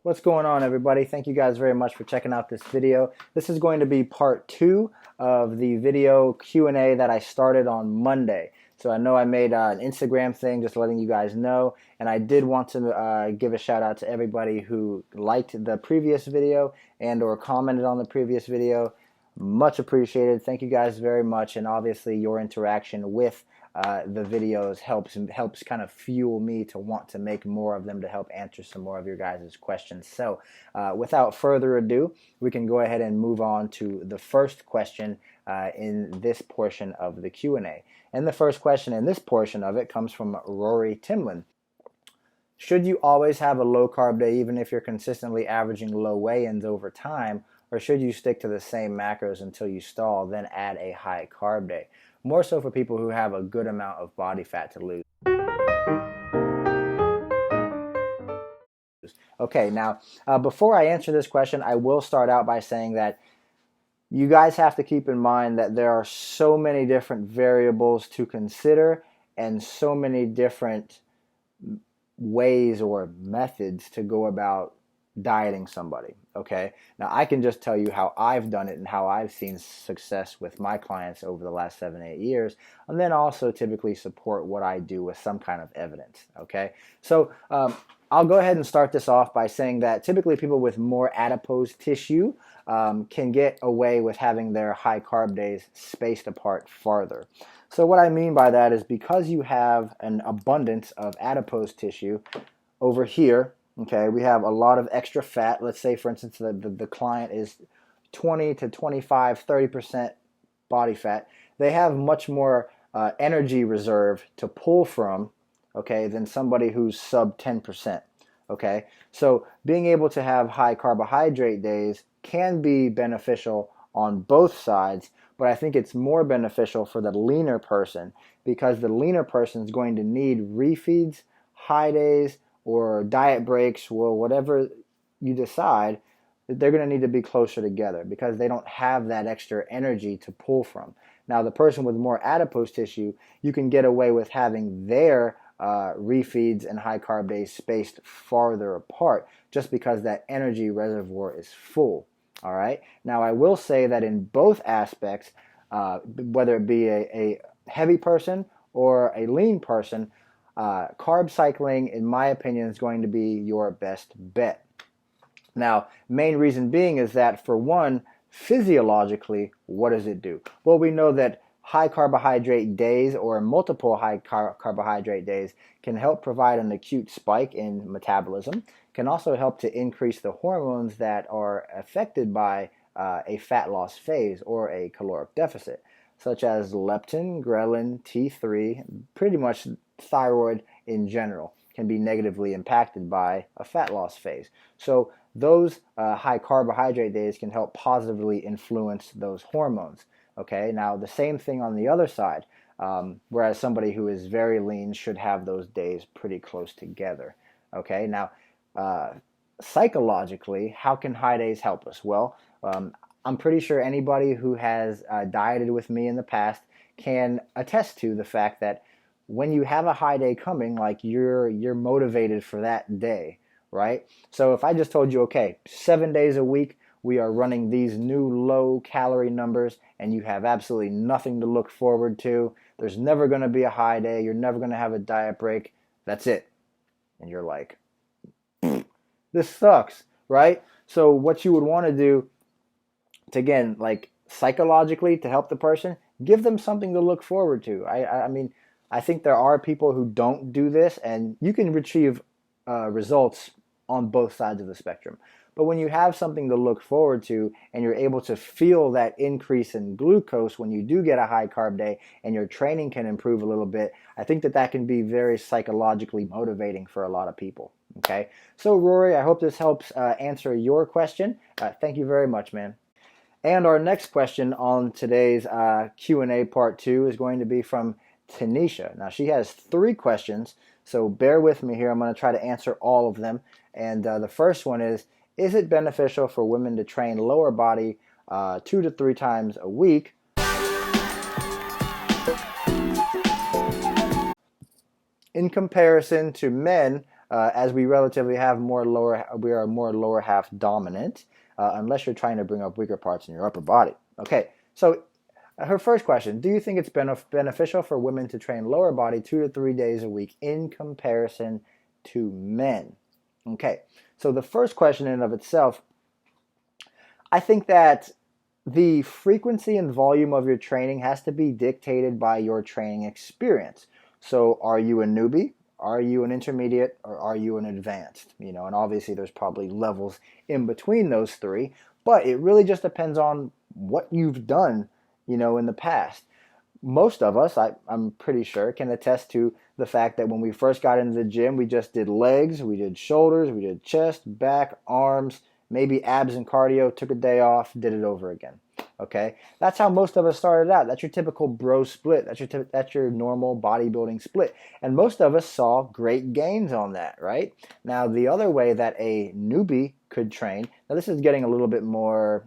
What's going on, everybody? Thank you guys very much for checking out this video. This is going to be part 2 of the video Q&A that I started on Monday. So I know I made an Instagram thing just letting you guys know, and I did want to give a shout out to everybody who liked the previous video and or commented on the previous video. Much appreciated. Thank you guys very much, and obviously your interaction with the videos helps kind of fuel me to want to make more of them to help answer some more of your guys' questions. So without further ado, we can go ahead and move on to the first question in this portion of the Q&A. And the first question in this portion of it comes from Rory Timlin. Should you always have a low carb day even if you're consistently averaging low weigh-ins over time, or should you stick to the same macros until you stall, then add a high carb day? More so for people who have a good amount of body fat to lose. Okay, now before I answer this question, I will start out by saying that you guys have to keep in mind that there are so many different variables to consider and so many different ways or methods to go about dieting somebody. Okay, now I can just tell you how I've done it and how I've seen success with my clients over the last 7-8 years, and then also typically support what I do with some kind of evidence. Okay, so I'll go ahead and start this off by saying that typically people with more adipose tissue can get away with having their high carb days spaced apart farther. So what I mean by that is because you have an abundance of adipose tissue over here. Okay, we have a lot of extra fat. Let's say, for instance, the client is 20 to 25, 30% body fat. They have much more energy reserve to pull from, okay, than somebody who's sub 10%. Okay, so being able to have high carbohydrate days can be beneficial on both sides, but I think it's more beneficial for the leaner person because the leaner person is going to need refeeds, high days, or diet breaks, or whatever you decide, they're going to need to be closer together because they don't have that extra energy to pull from. Now, the person with more adipose tissue, you can get away with having their refeeds and high carb days spaced farther apart just because that energy reservoir is full. All right. Now, I will say that in both aspects, whether it be a heavy person or a lean person, carb cycling, in my opinion, is going to be your best bet. Now, main reason being is that, for one, physiologically, what does it do? Well, we know that high carbohydrate days or multiple high carbohydrate days can help provide an acute spike in metabolism, can also help to increase the hormones that are affected by a fat loss phase or a caloric deficit, such as leptin, ghrelin, T3, pretty much thyroid in general can be negatively impacted by a fat loss phase. So those high carbohydrate days can help positively influence those hormones. Okay, now the same thing on the other side, whereas somebody who is very lean should have those days pretty close together. Okay, now psychologically, how can high days help us? Well, I'm pretty sure anybody who has dieted with me in the past can attest to the fact that when you have a high day coming, like you're motivated for that day, right? So if I just told you, okay, 7 days a week, we are running these new low calorie numbers and you have absolutely nothing to look forward to, there's never going to be a high day, you're never going to have a diet break, that's it. And you're like, this sucks, right? So what you would want to do to, again, like psychologically to help the person, give them something to look forward to. I mean, I think there are people who don't do this, and you can achieve results on both sides of the spectrum. But when you have something to look forward to and you're able to feel that increase in glucose when you do get a high carb day and your training can improve a little bit, I think that can be very psychologically motivating for a lot of people. Okay, so Rory, I hope this helps answer your question. Thank you very much, man. And our next question on today's Q&A part 2 is going to be from Tanisha. Now, she has 3 questions, so bear with me here. I'm going to try to answer all of them. And the first one is it beneficial for women to train lower body 2 to 3 times a week in comparison to men as we relatively have more lower, we are more lower half dominant, unless you're trying to bring up weaker parts in your upper body. Okay, so her first question, do you think it's beneficial for women to train lower body 2 to 3 days a week in comparison to men? Okay, so the first question in and of itself, I think that the frequency and volume of your training has to be dictated by your training experience. So are you a newbie? Are you an intermediate? Or are you an advanced? And obviously there's probably levels in between those three, but it really just depends on what you've done, in the past. Most of us, I'm pretty sure, can attest to the fact that when we first got into the gym, we just did legs, we did shoulders, we did chest, back, arms, maybe abs and cardio, took a day off, did it over again. Okay, that's how most of us started out. That's your typical bro split. That's your normal bodybuilding split. And most of us saw great gains on that, right? Now, the other way that a newbie could train, now this is getting a little bit more,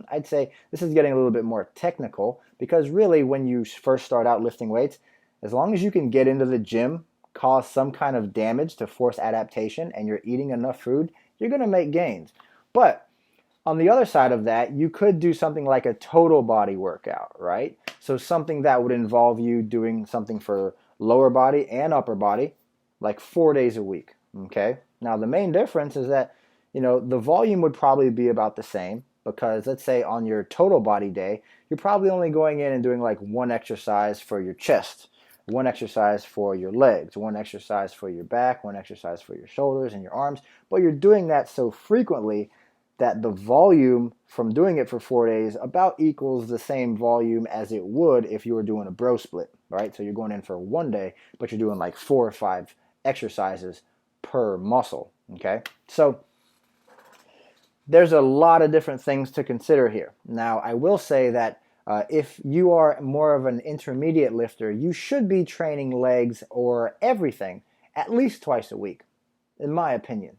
I'd say this is getting a little bit more technical, because really when you first start out lifting weights, as long as you can get into the gym, cause some kind of damage to force adaptation, and you're eating enough food, you're going to make gains. But on the other side of that, you could do something like a total body workout, right? So something that would involve you doing something for lower body and upper body, like 4 days a week, okay? Now, the main difference is that, the volume would probably be about the same, because let's say on your total body day, you're probably only going in and doing like one exercise for your chest, one exercise for your legs, one exercise for your back, one exercise for your shoulders and your arms, but you're doing that so frequently that the volume from doing it for 4 days about equals the same volume as it would if you were doing a bro split, right? So you're going in for 1 day, but you're doing like 4 or 5 exercises per muscle, okay? So there's a lot of different things to consider here. Now, I will say that if you are more of an intermediate lifter, you should be training legs or everything at least twice a week, in my opinion.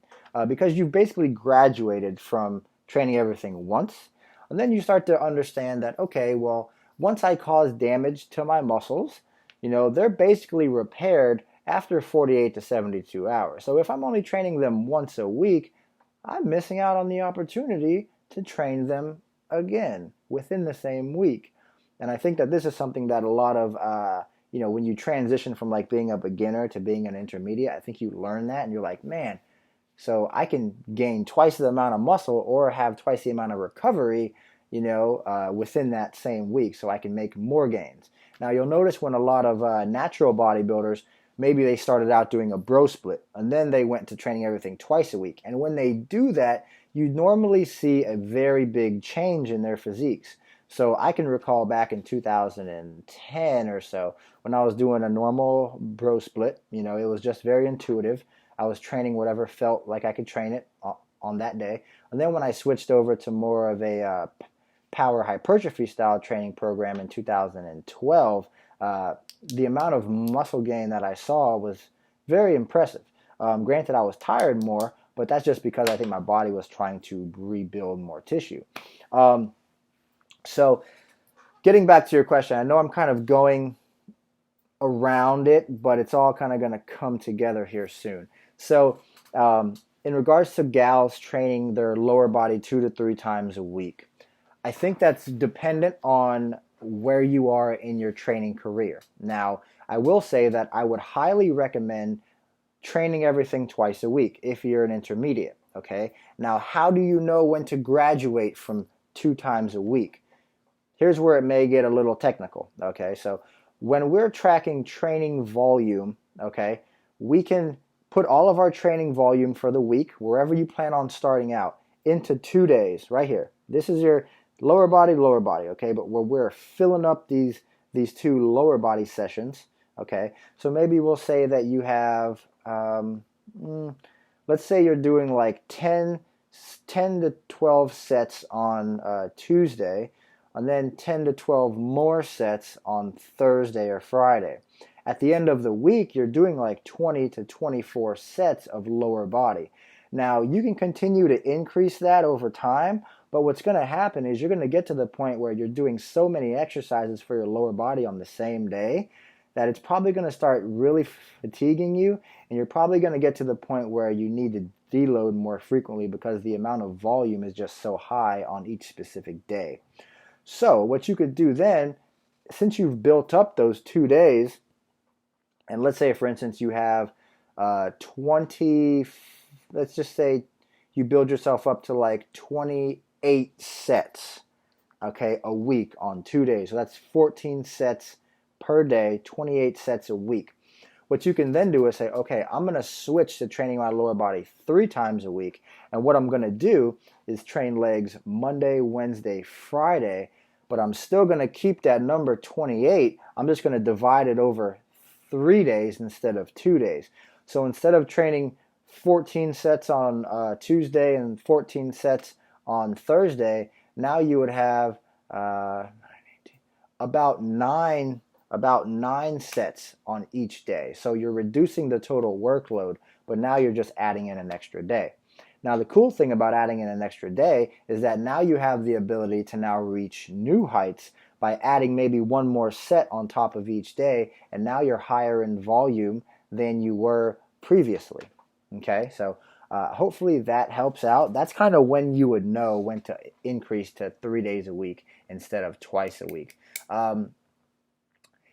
Because you've basically graduated from training everything once, and then you start to understand that, okay, well, once I cause damage to my muscles, they're basically repaired after 48 to 72 hours. So if I'm only training them once a week, I'm missing out on the opportunity to train them again within the same week. And I think that this is something that a lot of, when you transition from like being a beginner to being an intermediate, I think you learn that and you're like, man, so I can gain twice the amount of muscle or have twice the amount of recovery, within that same week, so I can make more gains. Now, you'll notice when a lot of natural bodybuilders, maybe they started out doing a bro split, and then they went to training everything twice a week. And when they do that, you normally see a very big change in their physiques. So I can recall back in 2010 or so, when I was doing a normal bro split, it was just very intuitive. I was training whatever felt like I could train it on that day. And then when I switched over to more of a power hypertrophy style training program in 2012, the amount of muscle gain that I saw was very impressive. Granted, I was tired more, but that's just because I think my body was trying to rebuild more tissue. So getting back to your question, I know I'm kind of going around it, but it's all kind of going to come together here soon. So in regards to gals training their lower body 2 to 3 times a week, I think that's dependent on where you are in your training career. Now, I will say that I would highly recommend training everything twice a week if you're an intermediate, okay? Now, how do you know when to graduate from 2 times a week? Here's where it may get a little technical, okay? So when we're tracking training volume, okay, we can put all of our training volume for the week, wherever you plan on starting out, into 2 days, right here. This is your lower body, okay? But where we're filling up these 2 lower body sessions, okay? So maybe we'll say that you have, let's say you're doing like 10 to 12 sets on Tuesday, and then 10 to 12 more sets on Thursday or Friday. At the end of the week, you're doing like 20 to 24 sets of lower body. Now, you can continue to increase that over time, but what's going to happen is you're going to get to the point where you're doing so many exercises for your lower body on the same day that it's probably going to start really fatiguing you, and you're probably going to get to the point where you need to deload more frequently because the amount of volume is just so high on each specific day. So what you could do then, since you've built up those 2 days, and let's say, for instance, you have 20, let's just say you build yourself up to like 28 sets, okay, a week on 2 days. So that's 14 sets per day, 28 sets a week. What you can then do is say, okay, I'm going to switch to training my lower body 3 times a week. And what I'm going to do is train legs Monday, Wednesday, Friday, but I'm still going to keep that number 28. I'm just going to divide it over 3 days instead of 2 days. So instead of training 14 sets on Tuesday and 14 sets on Thursday, now you would have about nine sets on each day. So you're reducing the total workload, but now you're just adding in an extra day. Now the cool thing about adding in an extra day is that now you have the ability to now reach new heights by adding maybe one more set on top of each day, and now you're higher in volume than you were previously. Okay, so hopefully that helps out. That's kind of when you would know when to increase to 3 days a week instead of twice a week.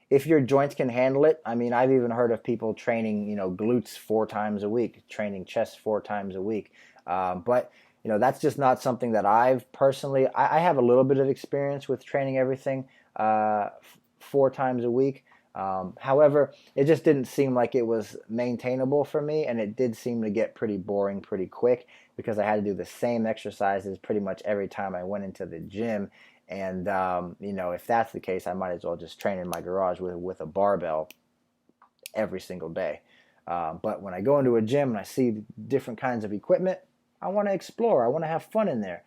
If your joints can handle it, I mean, I've even heard of people training, glutes 4 times a week, training chest 4 times a week. But that's just not something that I've personally. I have a little bit of experience with training everything 4 times a week. However, it just didn't seem like it was maintainable for me, and it did seem to get pretty boring pretty quick because I had to do the same exercises pretty much every time I went into the gym. And if that's the case, I might as well just train in my garage with a barbell every single day. But when I go into a gym and I see different kinds of equipment, I want to explore. I want to have fun in there.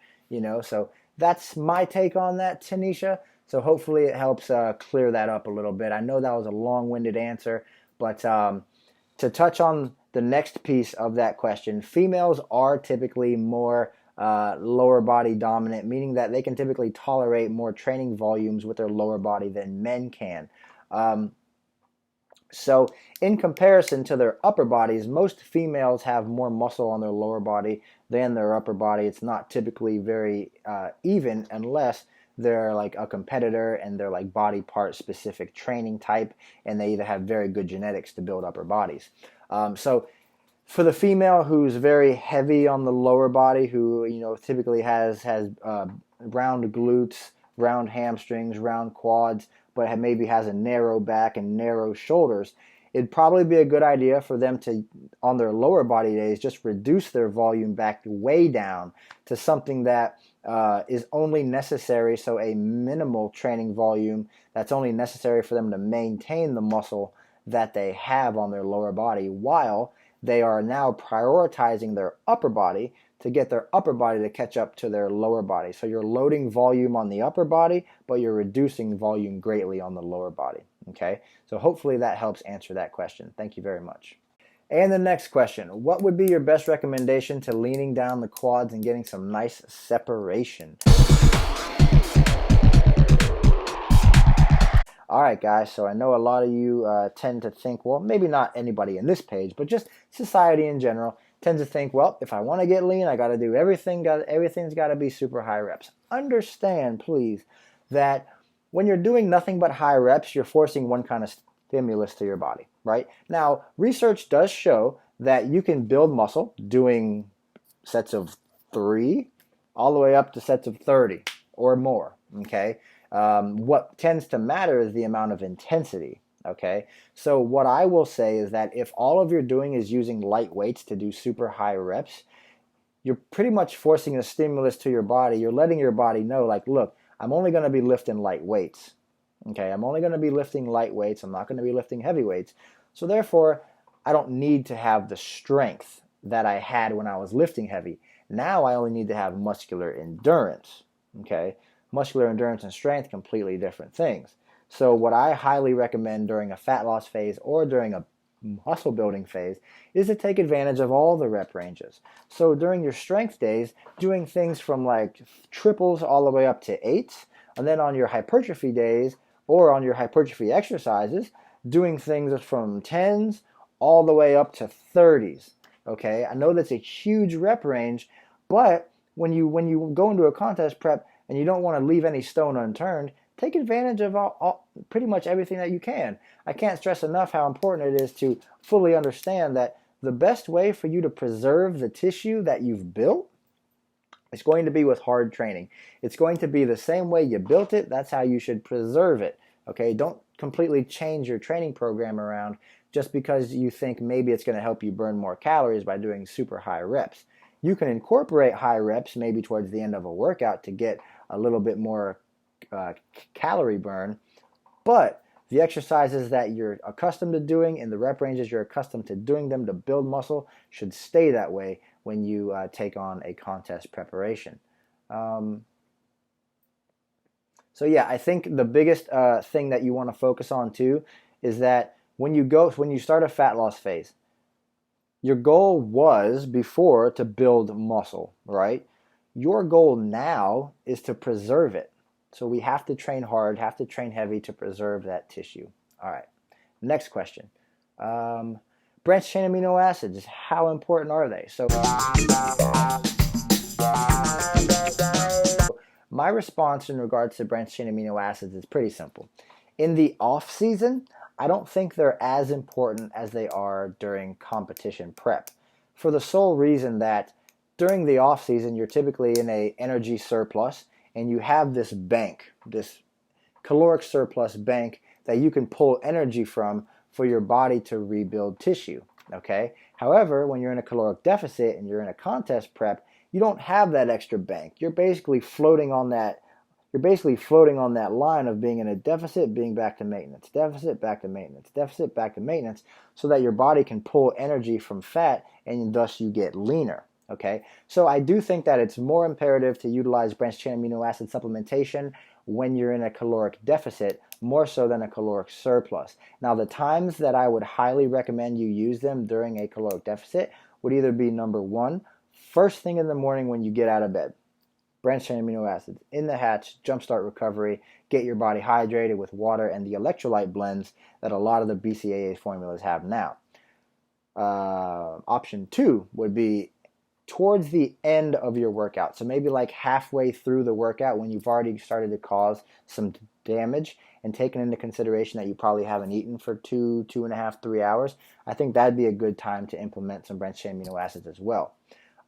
So that's my take on that, Tanisha. So hopefully it helps clear that up a little bit. I know that was a long-winded answer, but to touch on the next piece of that question, females are typically more lower body dominant, meaning that they can typically tolerate more training volumes with their lower body than men can. So in comparison to their upper bodies, most females have more muscle on their lower body than their upper body. It's not typically very even unless they're like a competitor and they're like body part specific training type, and they either have very good genetics to build upper bodies. So for the female who's very heavy on the lower body, who typically has round glutes, round hamstrings, round quads, but maybe has a narrow back and narrow shoulders, it'd probably be a good idea for them to, on their lower body days, just reduce their volume back way down to something that is only necessary, so a minimal training volume that's only necessary for them to maintain the muscle that they have on their lower body, while they are now prioritizing their upper body to get their upper body to catch up to their lower body. So you're loading volume on the upper body, but you're reducing volume greatly on the lower body. Okay, so hopefully that helps answer that question. Thank you very much. And the next question, what would be your best recommendation to leaning down the quads and getting some nice separation? All right, guys, so I know a lot of you tend to think, well, maybe not anybody in this page, but just society in general tends to think, well, if I want to get lean, I got to do everything. Everything's got to be super high reps. Understand, please, that when you're doing nothing but high reps, you're forcing one kind of stimulus to your body, right? Now, research does show that you can build muscle doing sets of 3 all the way up to sets of 30 or more, okay? What tends to matter is the amount of intensity, okay? So what I will say is that if all of you're doing is using light weights to do super high reps, you're pretty much forcing a stimulus to your body. You're letting your body know, like, look, I'm only going to be lifting light weights, okay? I'm only going to be lifting light weights. I'm not going to be lifting heavy weights. So therefore, I don't need to have the strength that I had when I was lifting heavy. Now I only need to have muscular endurance, okay? Muscular endurance and strength, completely different things. So what I highly recommend during a fat loss phase or during a muscle building phase is to take advantage of all the rep ranges. So during your strength days, doing things from like triples all the way up to 8s, and then on your hypertrophy days or on your hypertrophy exercises, doing things from 10s all the way up to 30s. Okay, I know that's a huge rep range, but when you go into a contest prep and you don't want to leave any stone unturned, take advantage of pretty much everything that you can. I can't stress enough how important it is to fully understand that the best way for you to preserve the tissue that you've built is going to be with hard training. It's going to be the same way you built it. That's how you should preserve it. Okay, don't completely change your training program around just because you think maybe it's going to help you burn more calories by doing super high reps. You can incorporate high reps maybe towards the end of a workout to get a little bit more calorie burn, but the exercises that you're accustomed to doing in the rep ranges you're accustomed to doing them to build muscle should stay that way when you take on a contest preparation. So yeah, I think the biggest thing that you want to focus on too is that when you start a fat loss phase, your goal was before to build muscle, right? Your goal now is to preserve it. So we have to train hard, have to train heavy to preserve that tissue. All right, next question. Branched chain amino acids, how important are they? So my response in regards to branched chain amino acids is pretty simple. In the off season, I don't think they're as important as they are during competition prep, for the sole reason that during the off season you're typically in a energy surplus and you have this bank, this caloric surplus bank that you can pull energy from for your body to rebuild tissue. Okay? However, when you're in a caloric deficit and you're in a contest prep, you don't have that extra bank. You're basically floating on that line of being in a deficit, being back to maintenance, deficit, back to maintenance, deficit, back to maintenance, so that your body can pull energy from fat and thus you get leaner. Okay, so I do think that it's more imperative to utilize branched chain amino acid supplementation when you're in a caloric deficit, more so than a caloric surplus. Now, the times that I would highly recommend you use them during a caloric deficit would either be number one, first thing in the morning when you get out of bed. Branched chain amino acids in the hatch, jumpstart recovery, get your body hydrated with water and the electrolyte blends that a lot of the BCAA formulas have now. Option two would be towards the end of your workout. So maybe like halfway through the workout when you've already started to cause some damage and taken into consideration that you probably haven't eaten for 2.5, 3 hours. I think that'd be a good time to implement some branched chain amino acids as well.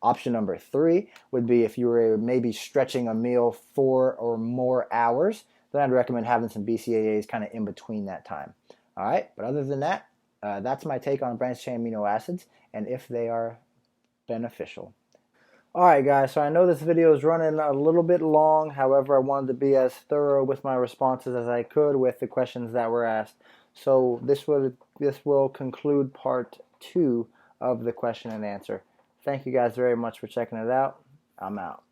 Option number three would be if you were maybe stretching a meal 4 or more hours, then I'd recommend having some BCAAs kind of in between that time. All right, but other than that, that's my take on branched chain amino acids and if they are beneficial. Alright guys, so I know this video is running a little bit long, however I wanted to be as thorough with my responses as I could with the questions that were asked. So this will conclude part 2 of the question and answer. Thank you guys very much for checking it out. I'm out.